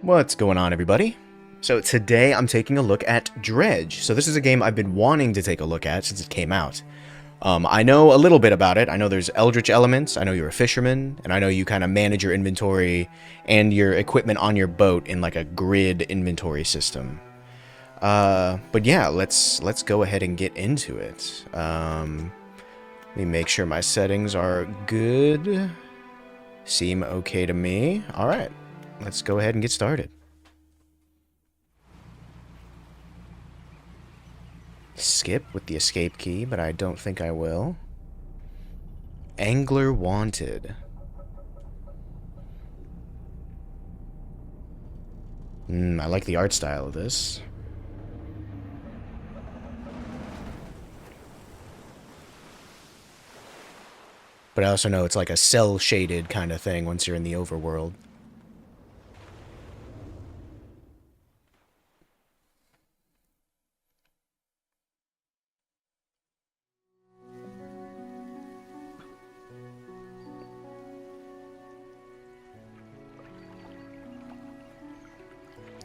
What's going on, everybody? So today I'm taking a look at Dredge. So this is a game I've been wanting to take a look at since it came out. I know a little bit about it. I know there's eldritch elements, I know you're a fisherman, and I know you kind of manage your inventory and your equipment on your boat in like a grid inventory system. But yeah, let's go ahead and get into it. Let me make sure my settings are good. Seem okay to me. Alright, let's go ahead and get started. Skip with the escape key, but I don't think I will. Angler wanted. I like the art style of this. But I also know it's like a cel-shaded kind of thing once you're in the overworld.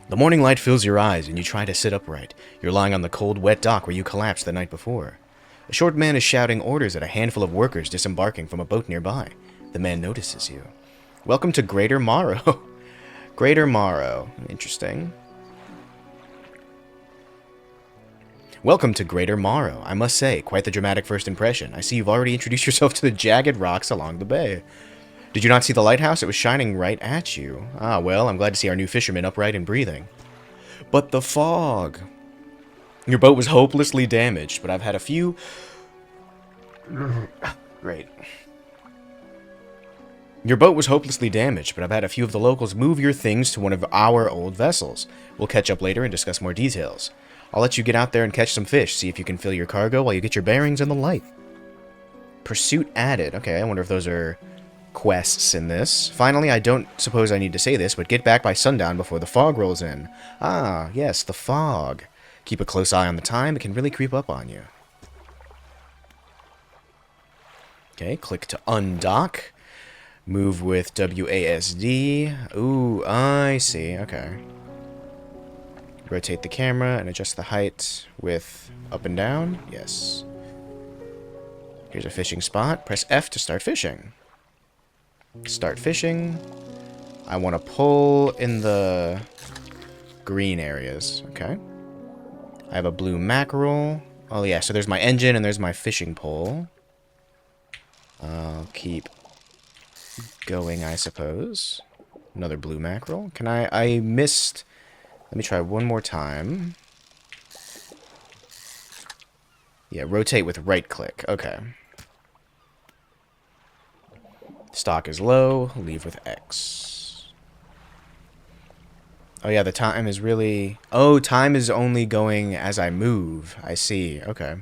The morning light fills your eyes, and you try to sit upright. You're lying on the cold, wet dock where you collapsed the night before. A short man is shouting orders at a handful of workers disembarking from a boat nearby. The man notices you. Welcome to Greater Morrow. Greater Morrow. Interesting. Welcome to Greater Morrow. I must say, quite the dramatic first impression. I see you've already introduced yourself to the jagged rocks along the bay. Did you not see the lighthouse? It was shining right at you. Ah, well, I'm glad to see our new fisherman upright and breathing. But the fog. Your boat was hopelessly damaged, but I've had a few... Great. Your boat was hopelessly damaged, but I've had a few of the locals move your things to one of our old vessels. We'll catch up later and discuss more details. I'll let you get out there and catch some fish, see if you can fill your cargo while you get your bearings in the light. Pursuit added. Okay, I wonder if those are quests in this. Finally, I don't suppose I need to say this, but get back by sundown before the fog rolls in. Ah, yes, the fog. Keep a close eye on the time, it can really creep up on you. Okay, click to undock. Move with WASD. Ooh, I see, okay. Rotate the camera and adjust the height with up and down. Yes. Here's a fishing spot. Press F to start fishing. Start fishing. I want to pull in the green areas. Okay. I have a blue mackerel. Oh yeah, so there's my engine and there's my fishing pole. I'll keep going, I suppose. Another blue mackerel. Can I missed... Let me try one more time. Yeah, rotate with right click. Okay. Stock is low. Leave with X. Oh yeah, the time is really... Oh, time is only going as I move. I see. Okay.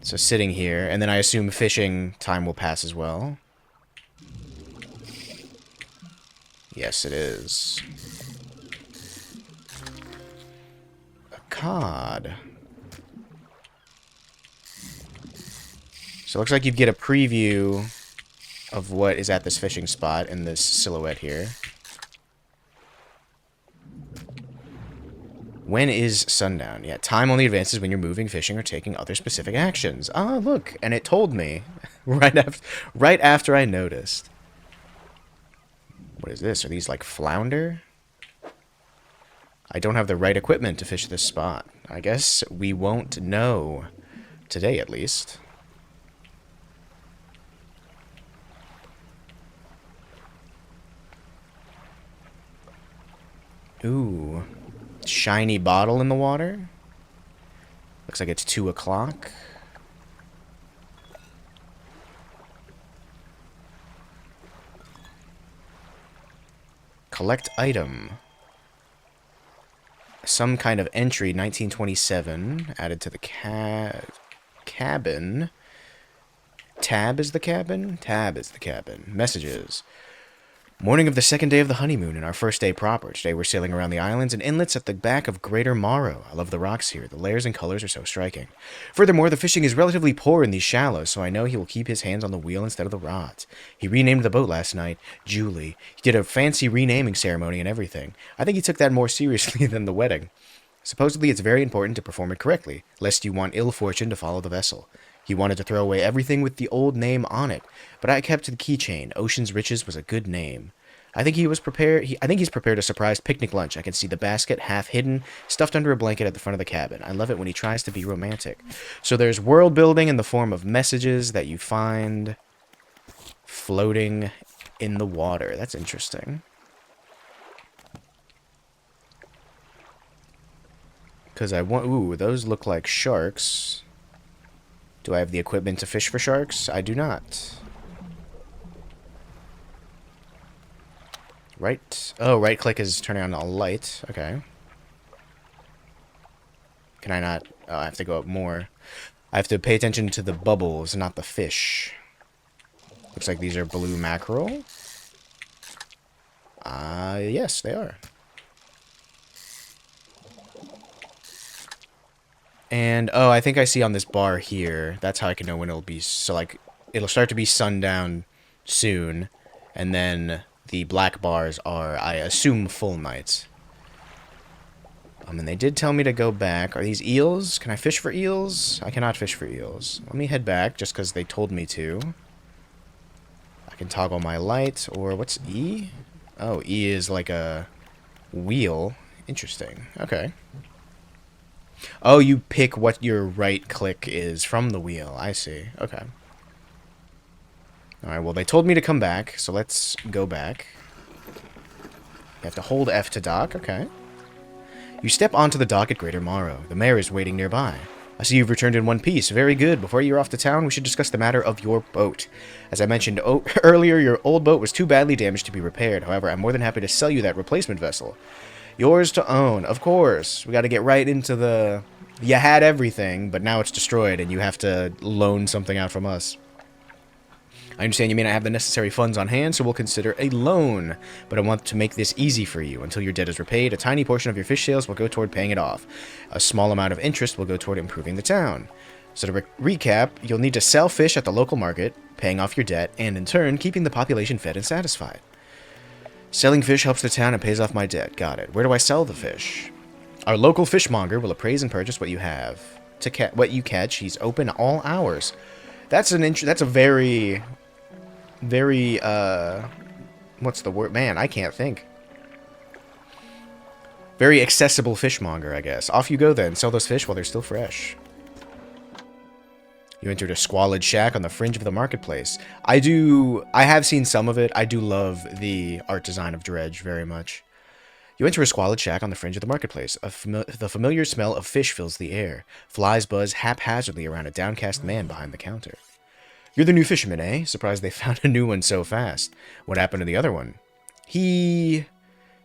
So sitting here, and then I assume fishing time will pass as well. Yes, it is. A cod. So it looks like you'd get a preview of what is at this fishing spot in this silhouette here. When is sundown? Yeah, time only advances when you're moving, fishing, or taking other specific actions. Ah, look, and it told me right after I noticed. What is this? Are these like flounder? I don't have the right equipment to fish this spot. I guess we won't know. Today, at least. Ooh. Shiny bottle in the water. Looks like it's 2 o'clock. Collect item. Some kind of entry, 1927, added to the cabin. Tab is the cabin? Tab is the cabin. Messages. Morning of the second day of the honeymoon and our first day proper. Today we're sailing around the islands and inlets at the back of Greater Morrow. I love the rocks here. The layers and colors are so striking. Furthermore, the fishing is relatively poor in these shallows, so I know he will keep his hands on the wheel instead of the rods. He renamed the boat last night, Julie. He did a fancy renaming ceremony and everything. I think he took that more seriously than the wedding. Supposedly it's very important to perform it correctly, lest you want ill fortune to follow the vessel. He wanted to throw away everything with the old name on it, but I kept the keychain. Ocean's Riches was a good name. I think he was prepared. I think he's prepared a surprise picnic lunch. I can see the basket half hidden, stuffed under a blanket at the front of the cabin. I love it when he tries to be romantic. So there's world building in the form of messages that you find floating in the water. That's interesting. Because I want... Ooh, those look like sharks. Do I have the equipment to fish for sharks? I do not. Right. Oh, right click is turning on a light. Okay. Can I not... Oh, I have to go up more. I have to pay attention to the bubbles, not the fish. Looks like these are blue mackerel. Yes, they are. And, oh, I think I see on this bar here, that's how I can know when it'll be, so, like, it'll start to be sundown soon, and then the black bars are, I assume, full nights. And they did tell me to go back. Are these eels? Can I fish for eels? I cannot fish for eels. Let me head back, just because they told me to. I can toggle my light, or what's E? Oh, E is like a wheel. Interesting. Okay. Oh, you pick what your right click is from the wheel. I see. Okay. Alright, well, they told me to come back, so let's go back. You have to hold F to dock. Okay. You step onto the dock at Greater Morrow. The mayor is waiting nearby. I see you've returned in one piece. Very good. Before you're off to town, we should discuss the matter of your boat. As I mentioned earlier, your old boat was too badly damaged to be repaired. However, I'm more than happy to sell you that replacement vessel. Yours to own, of course. We got to get right into the... You had everything, but now it's destroyed, and you have to loan something out from us. I understand you may not have the necessary funds on hand, so we'll consider a loan. But I want to make this easy for you. Until your debt is repaid, a tiny portion of your fish sales will go toward paying it off. A small amount of interest will go toward improving the town. So to recap, you'll need to sell fish at the local market, paying off your debt, and in turn, keeping the population fed and satisfied. Selling fish helps the town and pays off my debt. Got it. Where do I sell the fish? Our local fishmonger will appraise and purchase what you have. What you catch. He's open all hours. That's a very, very, what's the word? Man, I can't think. Very accessible fishmonger, I guess. Off you go then. Sell those fish while they're still fresh. You entered a squalid shack on the fringe of the marketplace. I have seen some of it. I do love the art design of Dredge very much. You enter a squalid shack on the fringe of the marketplace. The familiar smell of fish fills the air. Flies buzz haphazardly around a downcast man behind the counter. You're the new fisherman, eh? Surprised they found a new one so fast. What happened to the other one? It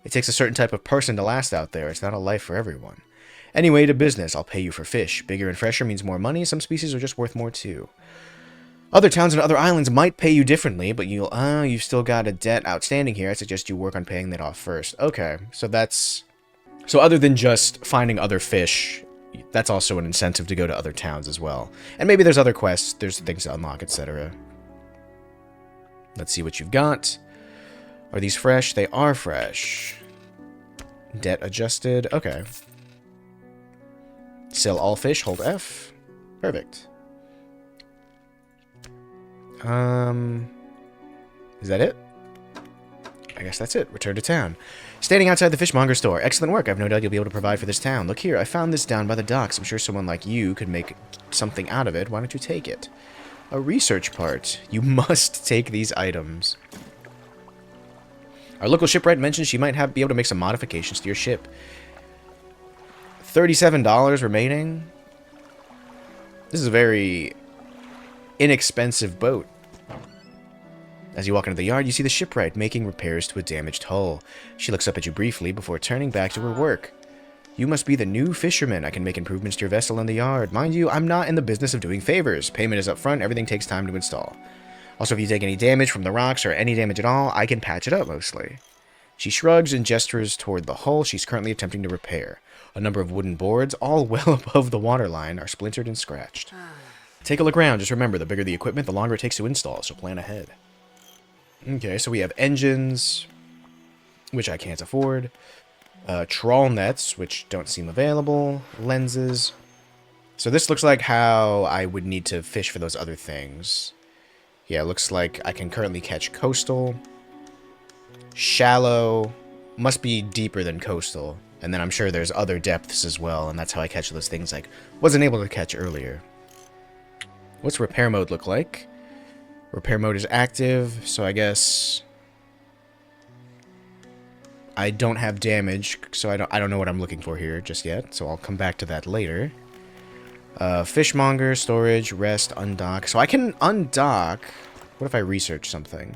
takes a certain type of person to last out there. It's not a life for everyone. Anyway, to business. I'll pay you for fish. Bigger and fresher means more money. Some species are just worth more too. Other towns and other islands might pay you differently, but you've still got a debt outstanding here. I suggest you work on paying that off first. Okay, so other than just finding other fish, that's also an incentive to go to other towns as well. And maybe there's other quests, there's things to unlock, etc. Let's see what you've got. Are these fresh? They are fresh. Debt adjusted. Okay. Sell all fish. Hold F. Perfect. Is that it? I guess that's it. Return to town. Standing outside the fishmonger store. Excellent work. I've no doubt you'll be able to provide for this town. Look here, I found this down by the docks. I'm sure someone like you could make something out of it. Why don't you take it? A research part. You must take these items. Our local shipwright mentioned she might be able to make some modifications to your ship. $37 remaining. This is a very inexpensive boat. As you walk into the yard, you see the shipwright making repairs to a damaged hull. She looks up at you briefly before turning back to her work. You must be the new fisherman. I can make improvements to your vessel in the yard. Mind you, I'm not in the business of doing favors. Payment is up front. Everything takes time to install. Also, if you take any damage from the rocks or any damage at all, I can patch it up mostly. She shrugs and gestures toward the hull she's currently attempting to repair. A number of wooden boards, all well above the waterline, are splintered and scratched. Take a look around. Just remember, the bigger the equipment, the longer it takes to install, so plan ahead. Okay, so we have engines, which I can't afford. Trawl nets, which don't seem available. Lenses. So this looks like how I would need to fish for those other things. Yeah, it looks like I can currently catch coastal. Shallow. Must be deeper than coastal. And then I'm sure there's other depths as well, and that's how I catch those things I wasn't able to catch earlier. What's repair mode look like? Repair mode is active, so I guess I don't have damage, so I don't know what I'm looking for here just yet, so I'll come back to that later. Fishmonger, storage, rest, undock. So I can undock. What if I research something?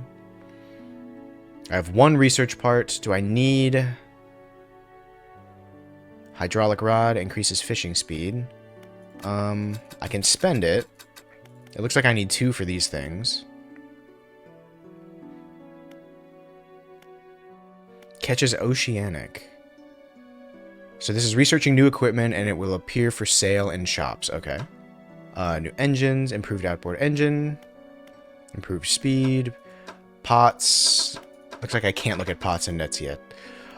I have one research part. Do I need hydraulic rod? Increases fishing speed. I can spend it. It looks like I need 2 for these things. Catches oceanic. So this is researching new equipment, and it will appear for sale in shops. Okay. New engines, improved outboard engine, improved speed, pots. Looks like I can't look at pots and nets yet.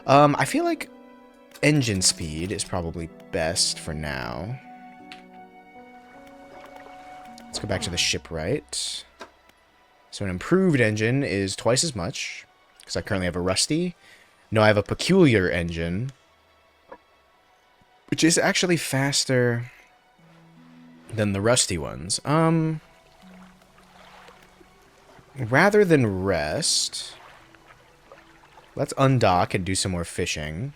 I feel like engine speed is probably best for now. Let's go back to the shipwright. So an improved engine is twice as much, because I currently have a rusty. No, I have a peculiar engine, which is actually faster than the rusty ones. Rather than rest, let's undock and do some more fishing.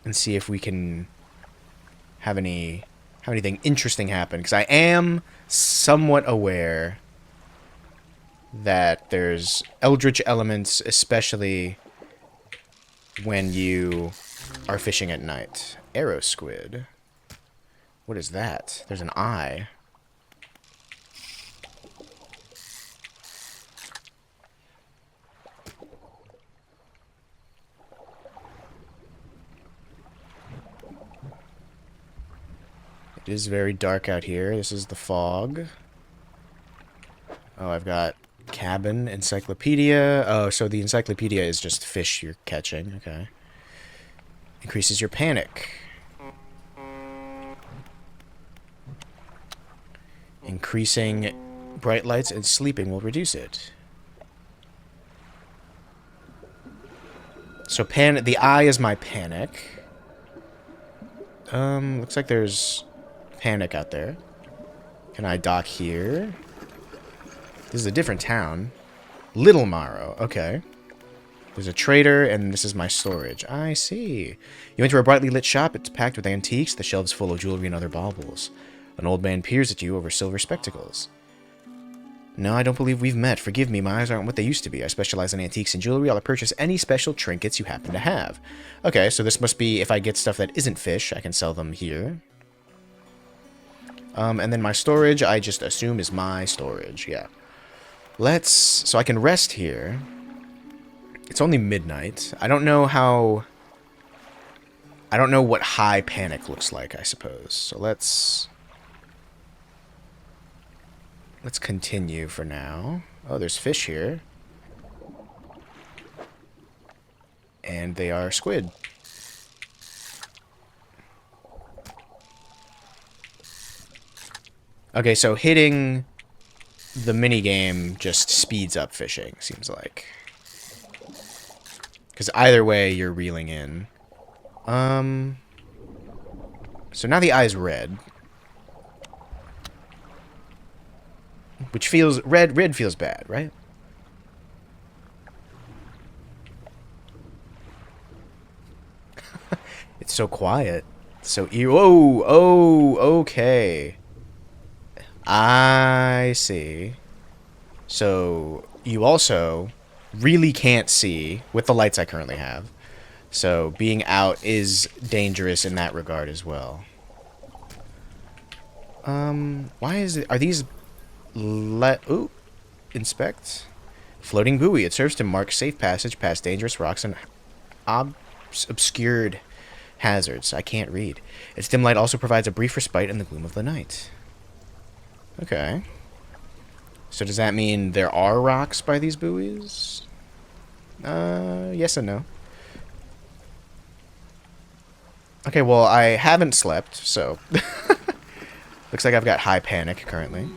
And see if we can have anything interesting happen. Because I am somewhat aware that there's eldritch elements, especially when you are fishing at night. Arrow squid. What is that? There's an eye. It is very dark out here. This is the fog. Oh, I've got cabin, encyclopedia. Oh, so the encyclopedia is just fish you're catching. Okay. Increases your panic. Increasing bright lights and sleeping will reduce it. So the eye is my panic. Looks like there's panic out there. Can I dock here? This is a different town. Little Morrow. Okay. There's a trader, and this is my storage. I see. You enter a brightly lit shop. It's packed with antiques, the shelves full of jewelry and other baubles. An old man peers at you over silver spectacles. No, I don't believe we've met. Forgive me, my eyes aren't what they used to be. I specialize in antiques and jewelry. I'll purchase any special trinkets you happen to have. Okay, so this must be if I get stuff that isn't fish, I can sell them here. And then my storage, I just assume is my storage. Yeah. So I can rest here. It's only midnight. I don't know what high panic looks like, I suppose. So let's continue for now. Oh, there's fish here. And they are squid. Okay, so hitting the minigame just speeds up fishing, seems like. Because either way, you're reeling in. So now the eye's red. Which feels... Red feels bad, right? It's so quiet. So... Oh, okay. I see. So, you also really can't see with the lights I currently have. So, being out is dangerous in that regard as well. Why is it... Are these Ooh. Inspect. Floating buoy. It serves to mark safe passage past dangerous rocks and obscured hazards. I can't read. Its dim light also provides a brief respite in the gloom of the night. Okay. So does that mean there are rocks by these buoys? Yes and no. Okay, well, I haven't slept, so... Looks like I've got high panic currently.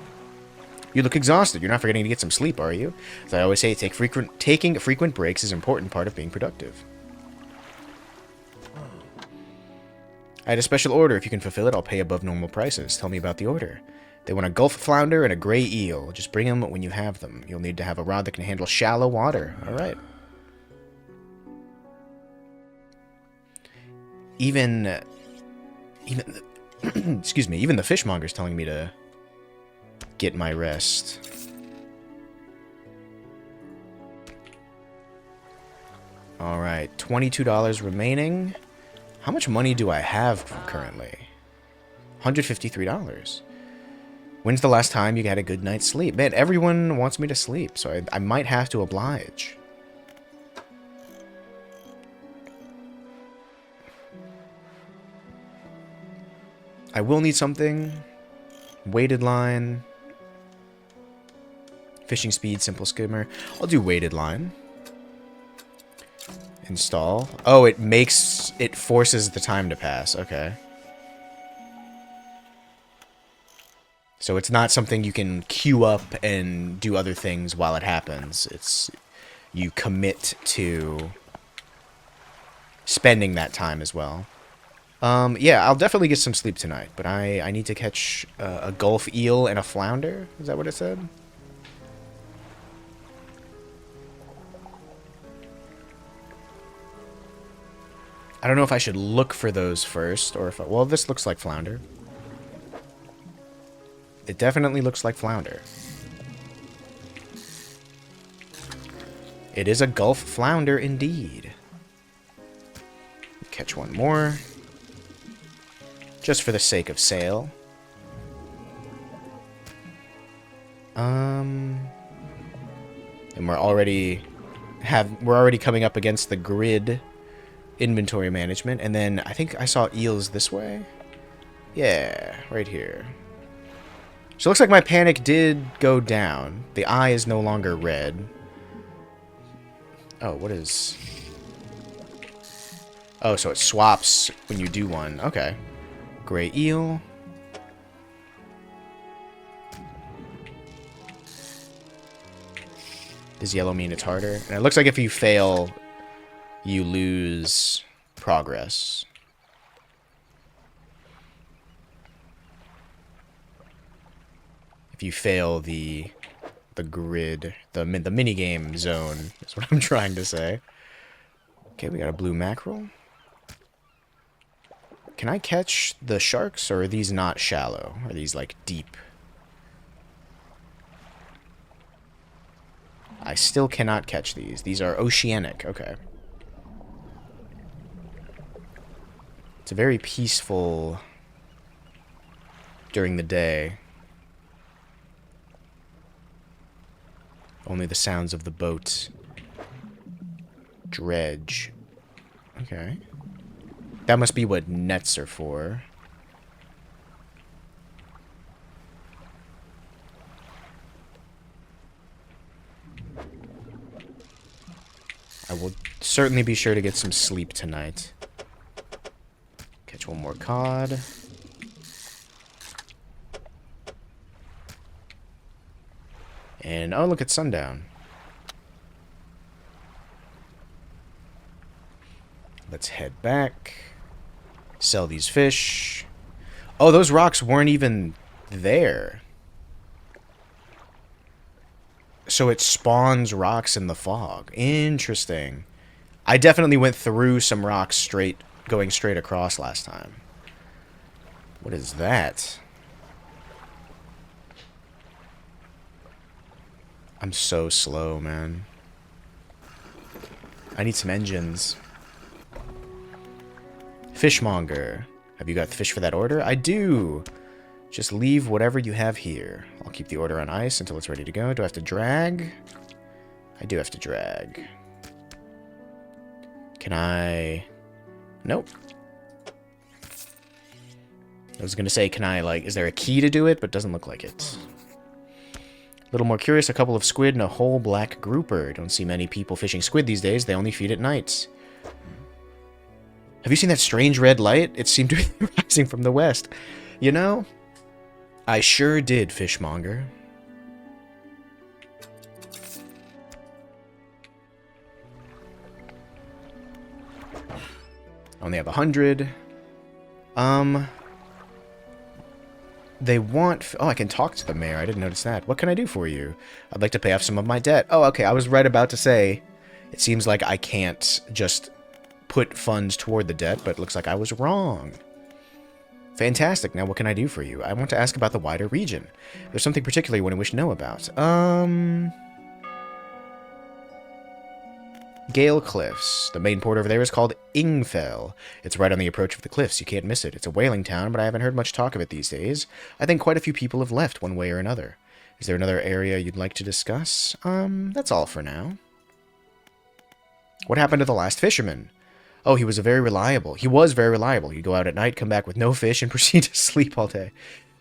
You look exhausted. You're not forgetting to get some sleep, are you? As I always say, taking frequent breaks is an important part of being productive. I had a special order. If you can fulfill it, I'll pay above normal prices. Tell me about the order. They want a Gulf flounder and a gray eel. Just bring them when you have them. You'll need to have a rod that can handle shallow water. Alright. Even excuse me, even the fishmonger's telling me to get my rest. Alright, $22 remaining. How much money do I have currently? $153. When's the last time you had a good night's sleep? Man, everyone wants me to sleep, so I might have to oblige. I will need something. Weighted line. Fishing speed, simple skimmer. I'll do weighted line. Install. Oh, it forces the time to pass. Okay. So it's not something you can queue up and do other things while it happens. It's you commit to spending that time as well. Yeah, I'll definitely get some sleep tonight, but I need to catch a Gulf eel and a flounder. Is that what it said? I don't know if I should look for those first, or if well, this looks like flounder. It definitely looks like flounder. It is a Gulf flounder indeed. Catch one more. Just for the sake of sale. And we're already coming up against the grid inventory management, and then I think I saw eels this way. Yeah, right here. So it looks like my panic did go down. The eye is no longer red. Oh, what is... Oh, so it swaps when you do one. Okay. Gray eel. Does yellow mean it's harder? And it looks like if you fail, you lose progress. If you fail the grid, the minigame zone is what I'm trying to say. Okay, we got a blue mackerel. Can I catch the sharks, or are these not shallow? Are these, like, deep? I still cannot catch these. These are oceanic. Okay. It's very peaceful during the day. Only the sounds of the boat. Dredge. Okay. That must be what nets are for. I will certainly be sure to get some sleep tonight. Catch one more cod. And, oh, look, it's sundown. Let's head back. Sell these fish. Oh, those rocks weren't even there. So it spawns rocks in the fog. Interesting. I definitely went through some rocks going straight across last time. What is that? I'm so slow, man. I need some engines. Fishmonger. Have you got the fish for that order? I do. Just leave whatever you have here. I'll keep the order on ice until it's ready to go. Do I have to drag? I do have to drag. Can I... Nope. I was going to say, can I, like, is there a key to do it? But it doesn't look like it. A little more curious, a couple of squid and a whole black grouper. Don't see many people fishing squid these days. They only feed at night. Have you seen that strange red light? It seemed to be rising from the west. You know, I sure did, fishmonger. Only have 100. They want... Oh, I can talk to the mayor. I didn't notice that. What can I do for you? I'd like to pay off some of my debt. Oh, okay. I was right about to say, it seems like I can't just put funds toward the debt, but it looks like I was wrong. Fantastic. Now, what can I do for you? I want to ask about the wider region. There's something particular you want to wish to know about. Gale Cliffs. The main port over there is called Ingfell. It's right on the approach of the cliffs. You can't miss it. It's a whaling town, but I haven't heard much talk of it these days. I think quite a few people have left one way or another. Is there another area you'd like to discuss? That's all for now. What happened to the last fisherman? Oh, he was very reliable. He was very reliable. He'd go out at night, come back with no fish, and proceed to sleep all day.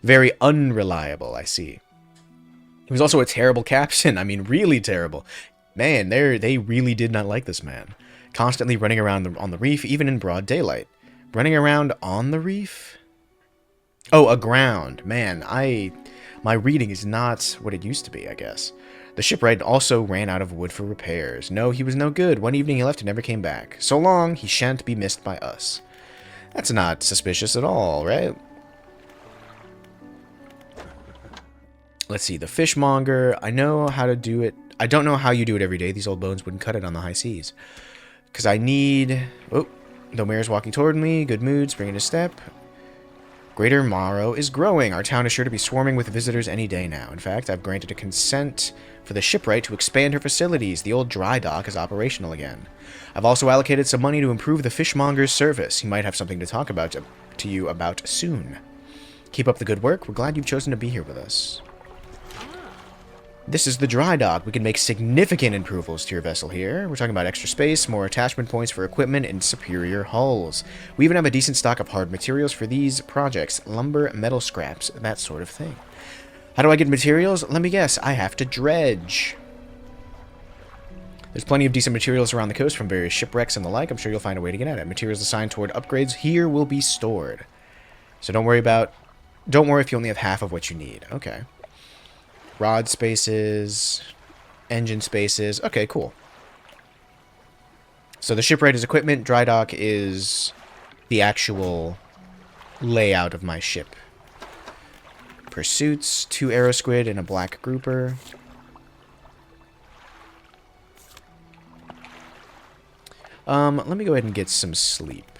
Very unreliable, I see. He was also a terrible captain. I mean, really terrible. Man, they really did not like this man. Constantly running around on the reef, even in broad daylight. Running around on the reef? Oh, aground. Man, my reading is not what it used to be, I guess. The shipwright also ran out of wood for repairs. No, he was no good. One evening he left and never came back. So long, he shan't be missed by us. That's not suspicious at all, right? Let's see, the fishmonger. I know how to do it. I don't know how you do it every day. These old bones wouldn't cut it on the high seas. Because I need... Oh, the mayor's walking toward me. Good mood, springing a step. Greater Morrow is growing. Our town is sure to be swarming with visitors any day now. In fact, I've granted a consent for the shipwright to expand her facilities. The old dry dock is operational again. I've also allocated some money to improve the fishmonger's service. He might have something to talk about to you about soon. Keep up the good work. We're glad you've chosen to be here with us. This is the dry dock. We can make significant improvements to your vessel here. We're talking about extra space, more attachment points for equipment, and superior hulls. We even have a decent stock of hard materials for these projects. Lumber, metal scraps, that sort of thing. How do I get materials? Let me guess. I have to dredge. There's plenty of decent materials around the coast from various shipwrecks and the like. I'm sure you'll find a way to get at it. Materials assigned toward upgrades here will be stored. So don't worry if you only have half of what you need. Okay. Rod spaces, engine spaces. Okay, cool. So the shipwright is equipment, dry dock is the actual layout of my ship. Pursuits, 2 arrow squid and a black grouper. Let me go ahead and get some sleep.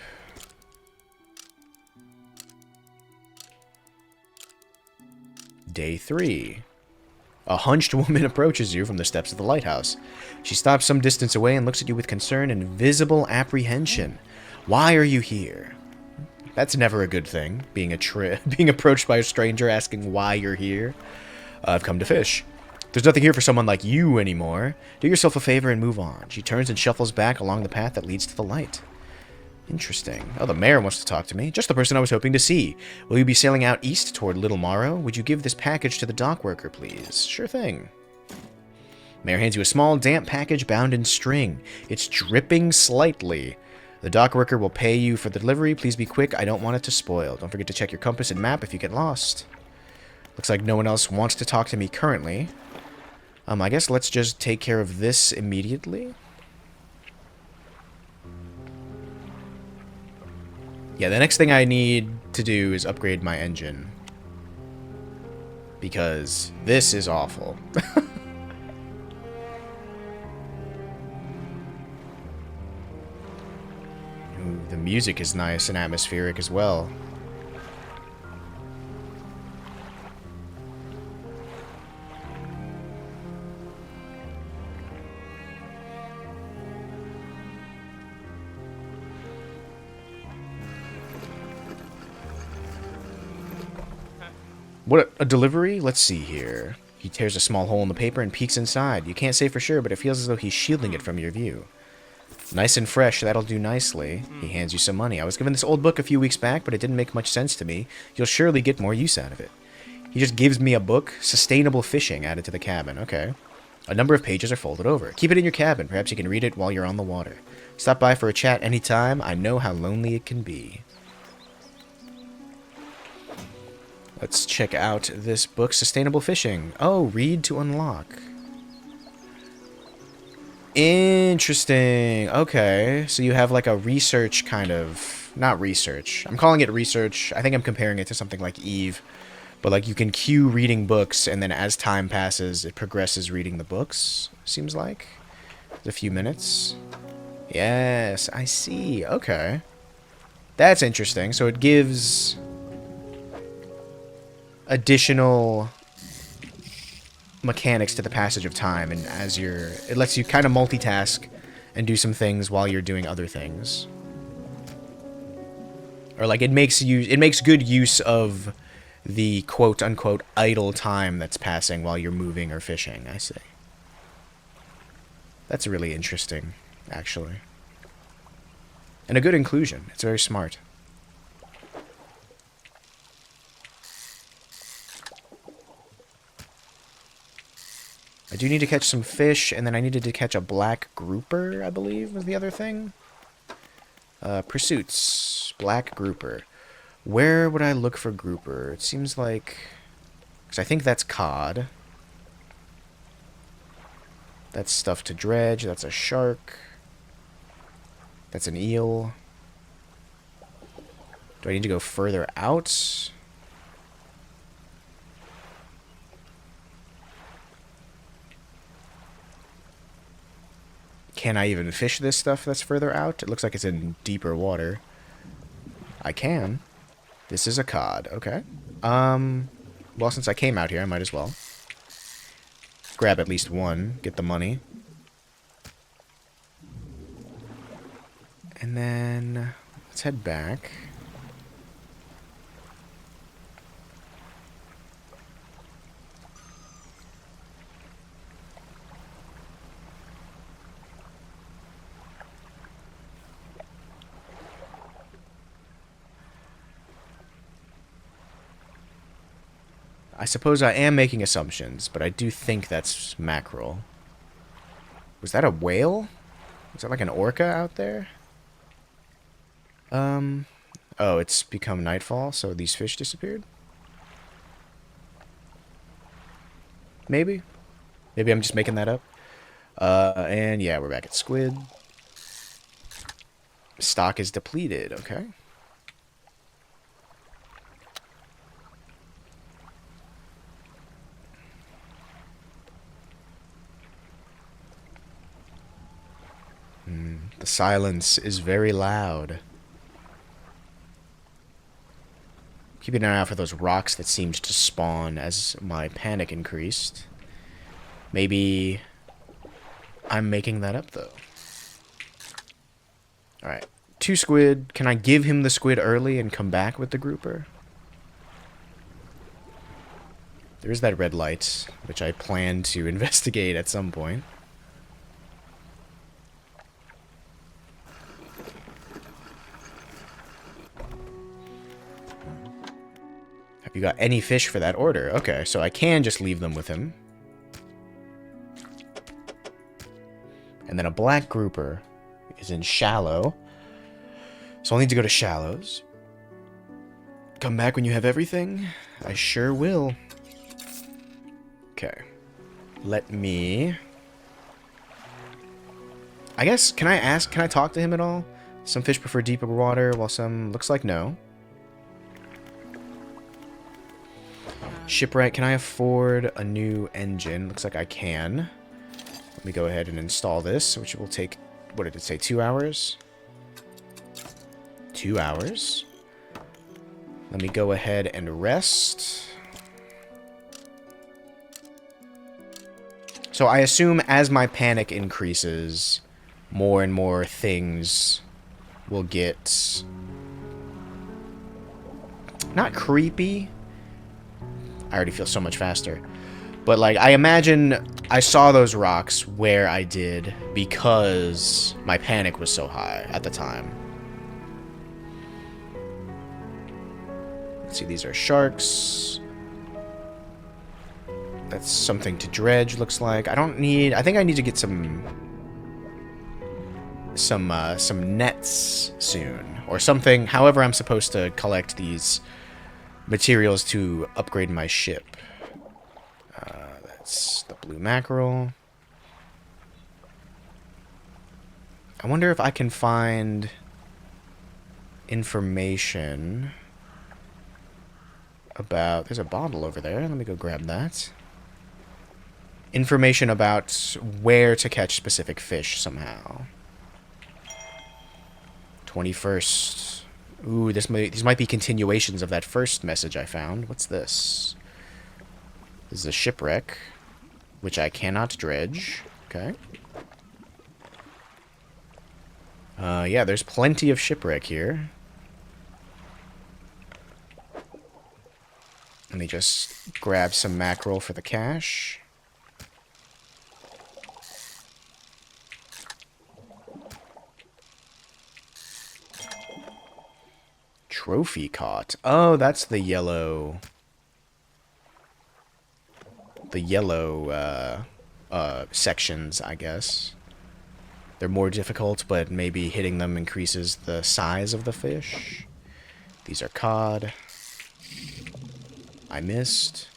Day 3. A hunched woman approaches you from the steps of the lighthouse. She stops some distance away and looks at you with concern and visible apprehension. Why are you here? That's never a good thing, being approached by a stranger asking why you're here. I've come to fish. There's nothing here for someone like you anymore. Do yourself a favor and move on. She turns and shuffles back along the path that leads to the light. Interesting. Oh, the mayor wants to talk to me. Just the person I was hoping to see. Will you be sailing out east toward Little Morrow? Would you give this package to the dock worker, please? Sure thing. Mayor hands you a small, damp package bound in string. It's dripping slightly. The dock worker will pay you for the delivery. Please be quick. I don't want it to spoil. Don't forget to check your compass and map if you get lost. Looks like no one else wants to talk to me currently. I guess let's just take care of this immediately. Yeah, the next thing I need to do is upgrade my engine. Because this is awful. Ooh, the music is nice and atmospheric as well. What, a delivery? Let's see here. He tears a small hole in the paper and peeks inside. You can't say for sure, but it feels as though he's shielding it from your view. Nice and fresh, that'll do nicely. He hands you some money. I was given this old book a few weeks back, but it didn't make much sense to me. You'll surely get more use out of it. He just gives me a book, Sustainable Fishing, added to the cabin. Okay. A number of pages are folded over. Keep it in your cabin. Perhaps you can read it while you're on the water. Stop by for a chat anytime. I know how lonely it can be. Let's check out this book, Sustainable Fishing. Oh, read to unlock. Interesting. Okay. So you have like a research kind of... Not research. I'm calling it research. I think I'm comparing it to something like Eve. But like you can queue reading books, and then as time passes, it progresses reading the books, seems like. A few minutes. Yes, I see. Okay. That's interesting. So it gives additional mechanics to the passage of time, and as you're... It lets you kind of multitask and do some things while you're doing other things. Or like it makes good use of the quote-unquote idle time that's passing while you're moving or fishing, I see. That's really interesting, actually. And a good inclusion. It's very smart. I do need to catch some fish, and then I needed to catch a black grouper, I believe, was the other thing. Pursuits. Black grouper. Where would I look for grouper? It seems like... Because I think that's cod. That's stuff to dredge. That's a shark. That's an eel. Do I need to go further out? Can I even fish this stuff that's further out? It looks like it's in deeper water. I can. This is a cod. Okay. Well, since I came out here, I might as well grab at least one, get the money. And then let's head back. I suppose I am making assumptions, but I do think that's mackerel. Was that a whale? Was that like an orca out there? Oh, it's become nightfall, so these fish disappeared? Maybe? Maybe I'm just making that up. And yeah, we're back at squid. Stock is depleted, okay. The silence is very loud. Keeping an eye out for those rocks that seemed to spawn as my panic increased. Maybe I'm making that up, though. Alright. 2 squid. Can I give him the squid early and come back with the grouper? There is that red light, which I plan to investigate at some point. You got any fish for that order? Okay, so I can just leave them with him. And then a black grouper is in shallow. So I'll need to go to shallows. Come back when you have everything? I sure will. Okay. Let me... I guess, can I talk to him at all? Some fish prefer deeper water, while some... Looks like no. Shipwright, can I afford a new engine? Looks like I can. Let me go ahead and install this, which will take, what did it say, 2 hours? 2 hours. Let me go ahead and rest. So I assume as my panic increases, more and more things will get... not creepy. I already feel so much faster. But, like, I imagine I saw those rocks where I did because my panic was so high at the time. Let's see, these are sharks. That's something to dredge, looks like. I think I need to get some nets soon. Or something, however I'm supposed to collect these materials to upgrade my ship. That's the blue mackerel. I wonder if I can find information about... There's a bottle over there. Let me go grab that. Information about where to catch specific fish somehow. 21st. Ooh, these might be continuations of that first message I found. What's this? This is a shipwreck, which I cannot dredge. Okay. Yeah, there's plenty of shipwreck here. Let me just grab some mackerel for the cache. Trophy caught. Oh, that's the yellow... The yellow, sections, I guess. They're more difficult, but maybe hitting them increases the size of the fish. These are cod. I missed.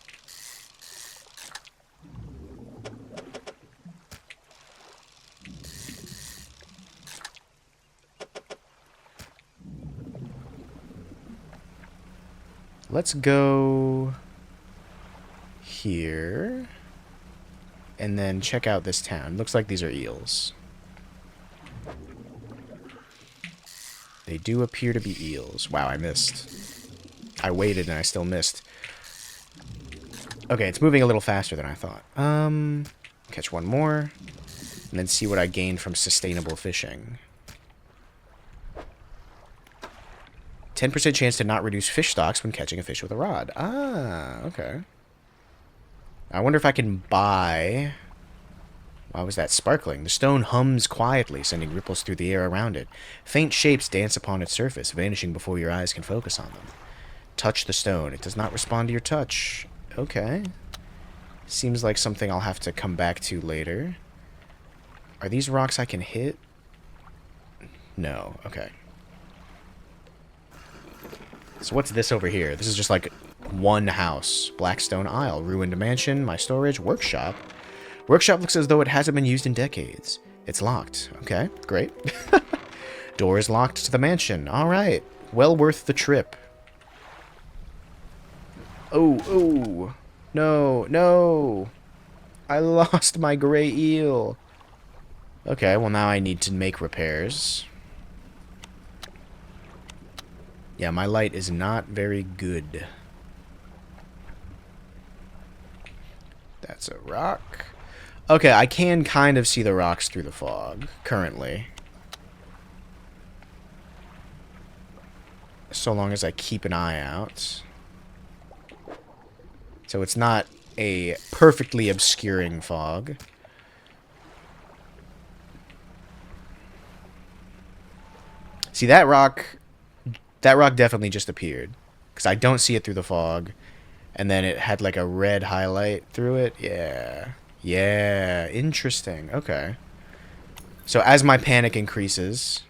Let's go here and then check out this town. Looks like these are eels. They do appear to be eels. Wow, I missed. I waited and I still missed. Okay, it's moving a little faster than I thought. Catch one more and then see what I gain from sustainable fishing. 10% chance to not reduce fish stocks when catching a fish with a rod. Ah, okay. I wonder if I can buy... Why was that sparkling? The stone hums quietly, sending ripples through the air around it. Faint shapes dance upon its surface, vanishing before your eyes can focus on them. Touch the stone. It does not respond to your touch. Okay. Seems like something I'll have to come back to later. Are these rocks I can hit? No. Okay. So what's this over here? This is just like one house. Blackstone Isle. Ruined mansion. My storage. Workshop. Workshop looks as though it hasn't been used in decades. It's locked. Okay, great. Door is locked to the mansion. Alright. Well worth the trip. Oh, oh. No, no. I lost my gray eel. Okay, well now I need to make repairs. Yeah, my light is not very good. That's a rock. Okay, I can kind of see the rocks through the fog, currently. So long as I keep an eye out. So it's not a perfectly obscuring fog. See, that rock definitely just appeared. Because I don't see it through the fog. And then it had like a red highlight through it. Yeah. Yeah, interesting. Okay. So as my panic increases...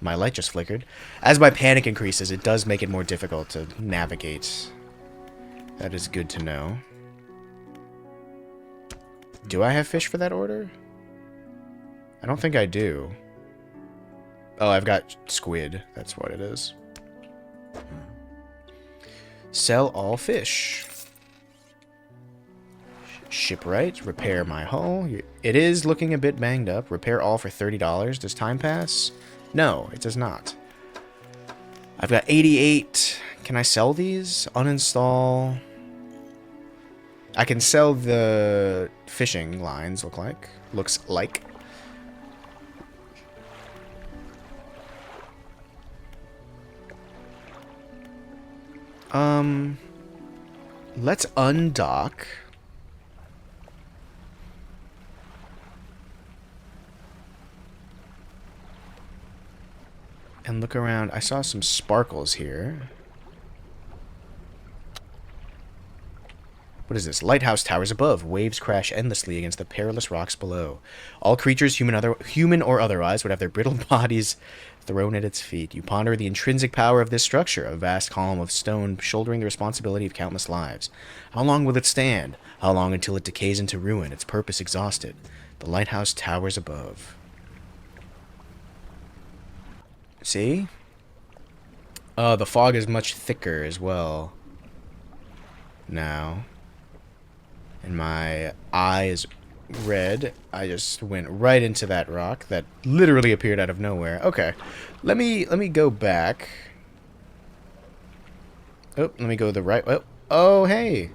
My light just flickered. As my panic increases, it does make it more difficult to navigate. That is good to know. Do I have fish for that order? I don't think I do. Oh, I've got squid. That's what it is. Sell all fish. Shipwright, repair my hull. It is looking a bit banged up. Repair all for $30. Does time pass? No, it does not. I've got 88. Can I sell these? Uninstall. I can sell the fishing lines, looks like. Let's undock. And look around. I saw some sparkles here. What is this? Lighthouse towers above. Waves crash endlessly against the perilous rocks below. All creatures, human or otherwise, would have their brittle bodies thrown at its feet. You ponder the intrinsic power of this structure, a vast column of stone shouldering the responsibility of countless lives. How long will it stand? How long until it decays into ruin, its purpose exhausted? The lighthouse towers above. See? The fog is much thicker as well now. And my eye is red. I just went right into that rock that literally appeared out of nowhere. Okay. Let me go back. Oh, let me go the right way. Oh, hey.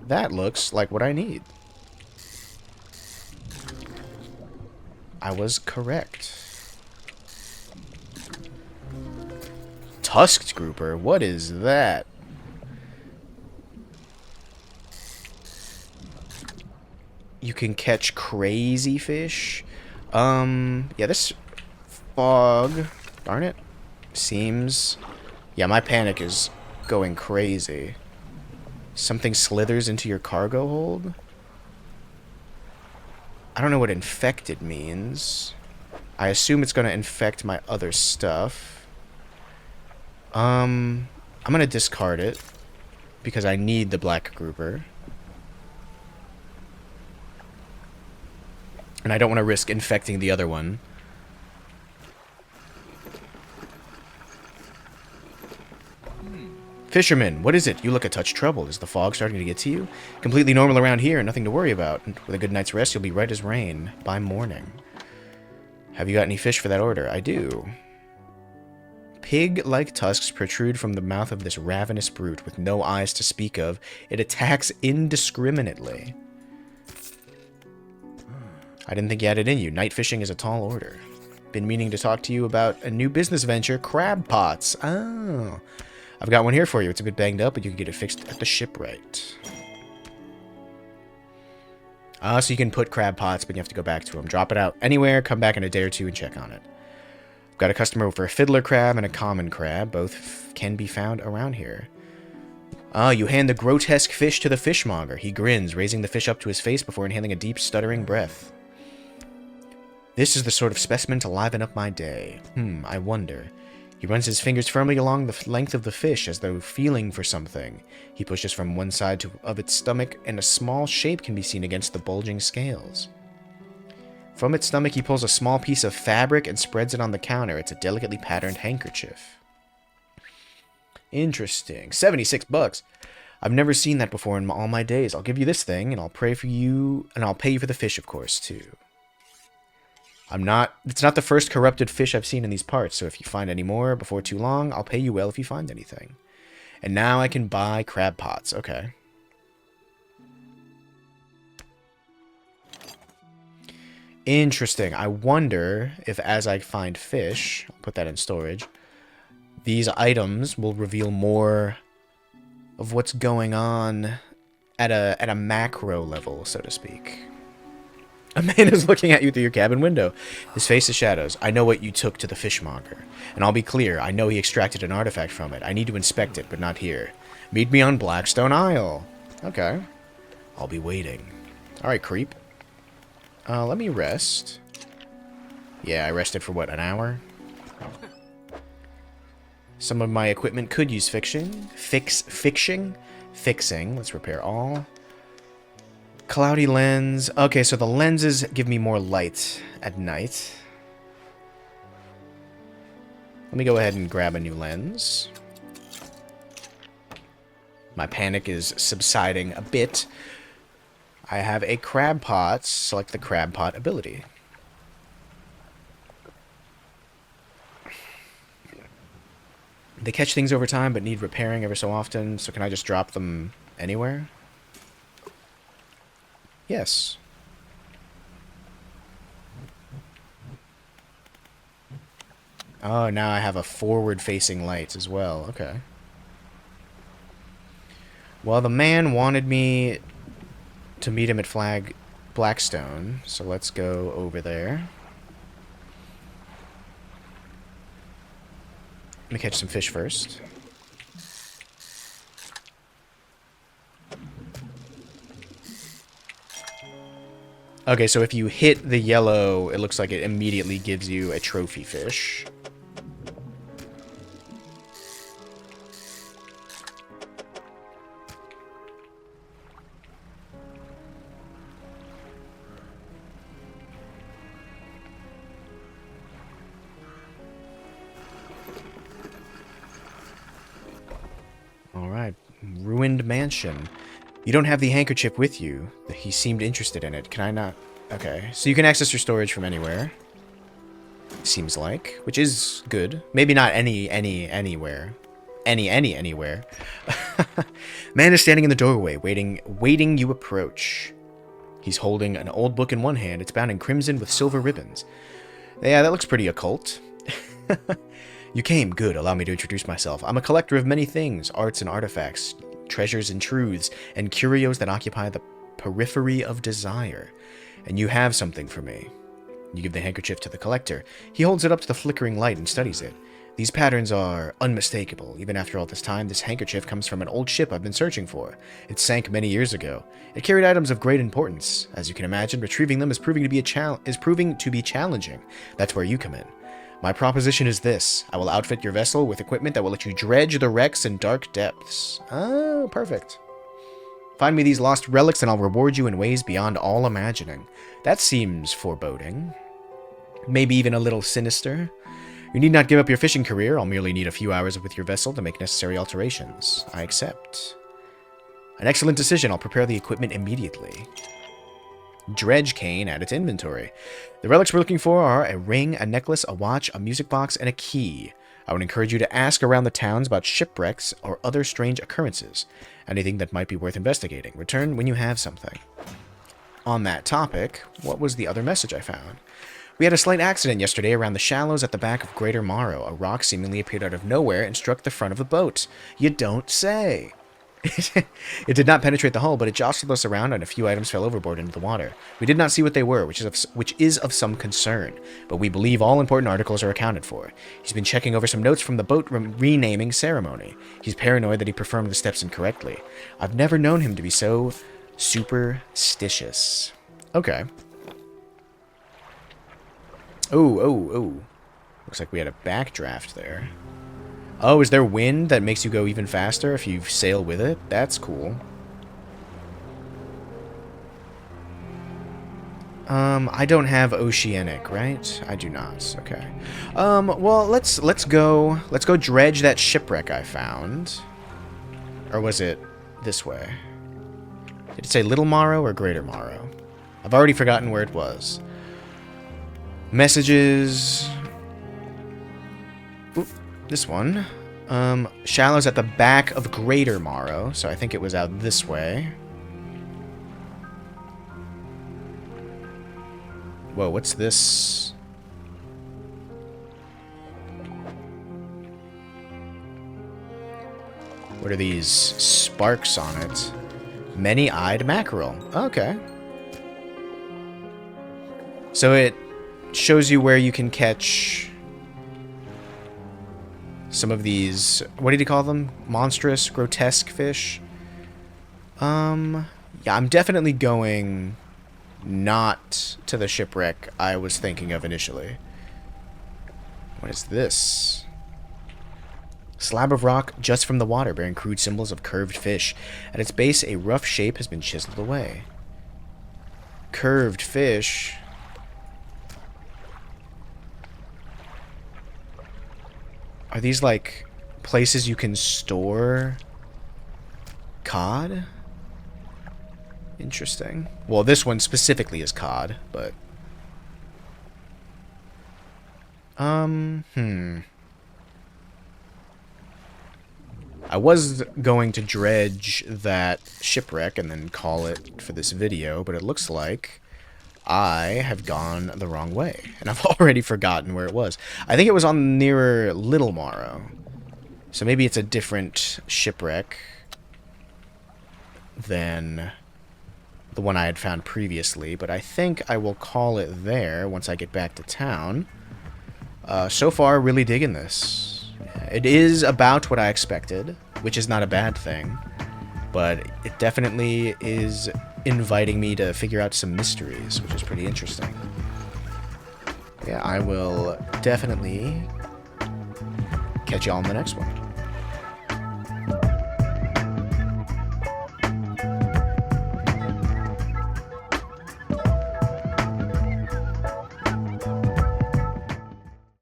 That looks like what I need. I was correct. Tusked grouper? What is that? You can catch crazy fish. Yeah, this fog, darn it, seems... Yeah, my panic is going crazy. Something slithers into your cargo hold? I don't know what infected means. I assume it's going to infect my other stuff. I'm going to discard it because I need the black grouper. And I don't want to risk infecting the other one. Fisherman, what is it? You look a touch troubled. Is the fog starting to get to you? Completely normal around here, nothing to worry about. With a good night's rest, you'll be right as rain by morning. Have you got any fish for that order? I do. Pig-like tusks protrude from the mouth of this ravenous brute. With no eyes to speak of, it attacks indiscriminately. I didn't think you had it in you. Night fishing is a tall order. Been meaning to talk to you about a new business venture, crab pots. Oh. I've got one here for you. It's a bit banged up, but you can get it fixed at the shipwright. So you can put crab pots, but you have to go back to them. Drop it out anywhere, come back in a day or two and check on it. I've got a customer for a fiddler crab and a common crab. Both can be found around here. You hand the grotesque fish to the fishmonger. He grins, raising the fish up to his face before inhaling a deep, stuttering breath. This is the sort of specimen to liven up my day. I wonder. He runs his fingers firmly along the length of the fish as though feeling for something. He pushes from one side of its stomach, and a small shape can be seen against the bulging scales. From its stomach, he pulls a small piece of fabric and spreads it on the counter. It's a delicately patterned handkerchief. Interesting. 76 bucks. I've never seen that before in all my days. I'll give you this thing, and I'll pray for you, and I'll pay you for the fish, of course, too. It's not the first corrupted fish I've seen in these parts, so if you find any more before too long, I'll pay you well if you find anything. And now I can buy crab pots. Okay. Interesting. I wonder if as I find fish, I'll put that in storage, these items will reveal more of what's going on at a macro level, so to speak. A man is looking at you through your cabin window. His face is shadows. I know what you took to the fishmonger. And I'll be clear, I know he extracted an artifact from it. I need to inspect it, but not here. Meet me on Blackstone Isle. Okay. I'll be waiting. Alright, creep. Let me rest. Yeah, I rested for, what, an hour? Some of my equipment could use fixing. Fixing. Let's repair all. Cloudy lens. Okay, so the lenses give me more light at night. Let me go ahead and grab a new lens. My panic is subsiding a bit. I have a crab pot. Select the crab pot ability. They catch things over time but need repairing ever so often, so can I just drop them anywhere? Yes. Oh, now I have a forward-facing light as well. Okay. Well, the man wanted me to meet him at Blackstone, so let's go over there. Let me catch some fish first. Okay, so if you hit the yellow, it looks like it immediately gives you a trophy fish. Alright, ruined mansion. You don't have the handkerchief with you. He seemed interested in it. Can I not? Okay, so you can access your storage from anywhere. Seems like, which is good. Maybe not anywhere. Anywhere. Man is standing in the doorway, waiting you approach. He's holding an old book in one hand. It's bound in crimson with silver ribbons. Yeah, that looks pretty occult. You came. Good. Allow me to introduce myself. I'm a collector of many things, arts and artifacts, treasures and truths, and curios that occupy the periphery of desire. And you have something for me. You give the handkerchief to the collector. He holds it up to the flickering light and studies it. These patterns are unmistakable. Even after all this time, this handkerchief comes from an old ship I've been searching for. It sank many years ago. It carried items of great importance. As you can imagine, retrieving them is proving to be challenging. That's where you come in. My proposition is this. I will outfit your vessel with equipment that will let you dredge the wrecks in dark depths. Oh, perfect. Find me these lost relics and I'll reward you in ways beyond all imagining. That seems foreboding. Maybe even a little sinister. You need not give up your fishing career. I'll merely need a few hours with your vessel to make necessary alterations. I accept. An excellent decision. I'll prepare the equipment immediately. Dredge cane at its inventory. The relics we're looking for are a ring, a necklace, a watch, a music box, and a key. I would encourage you to ask around the towns about shipwrecks or other strange occurrences. Anything that might be worth investigating. Return when you have something. On that topic, what was the other message I found? We had a slight accident yesterday around the shallows at the back of Greater Morrow. A rock seemingly appeared out of nowhere and struck the front of the boat. You don't say. It did not penetrate the hull, but it jostled us around and a few items fell overboard into the water. We did not see what they were, which is of some concern, but we believe all important articles are accounted for. He's been checking over some notes from the boat renaming ceremony. He's paranoid that he performed the steps incorrectly. I've never known him to be so superstitious. Okay. Oh. Looks like we had a backdraft there. Oh, is there wind that makes you go even faster if you sail with it? That's cool. I don't have oceanic, right? I do not. Okay. Well, let's go dredge that shipwreck I found. Or was it this way? Did it say Little Morrow or Greater Morrow? I've already forgotten where it was. Messages. Oop, this one. Shallows at the back of Greater Morrow, so I think it was out this way. Whoa, what's this? What are these sparks on it? Many-eyed mackerel. Okay. So it shows you where you can catch some of these, what did he call them? Monstrous, grotesque fish. Yeah, I'm definitely going not to the shipwreck I was thinking of initially. What is this? Slab of rock just from the water bearing crude symbols of curved fish. At its base, a rough shape has been chiseled away. Curved fish. Are these, like, places you can store cod? Interesting. Well, this one specifically is cod, but... I was going to dredge that shipwreck and then call it for this video, but it looks like I have gone the wrong way, and I've already forgotten where it was. I think it was on nearer Little Morrow, so maybe it's a different shipwreck. than the one I had found previously, but I think I will call it there once I get back to town. So far, really digging this. It is about what I expected, which is not a bad thing, but it definitely is inviting me to figure out some mysteries, which is pretty interesting. Yeah, I will definitely catch y'all in the next one.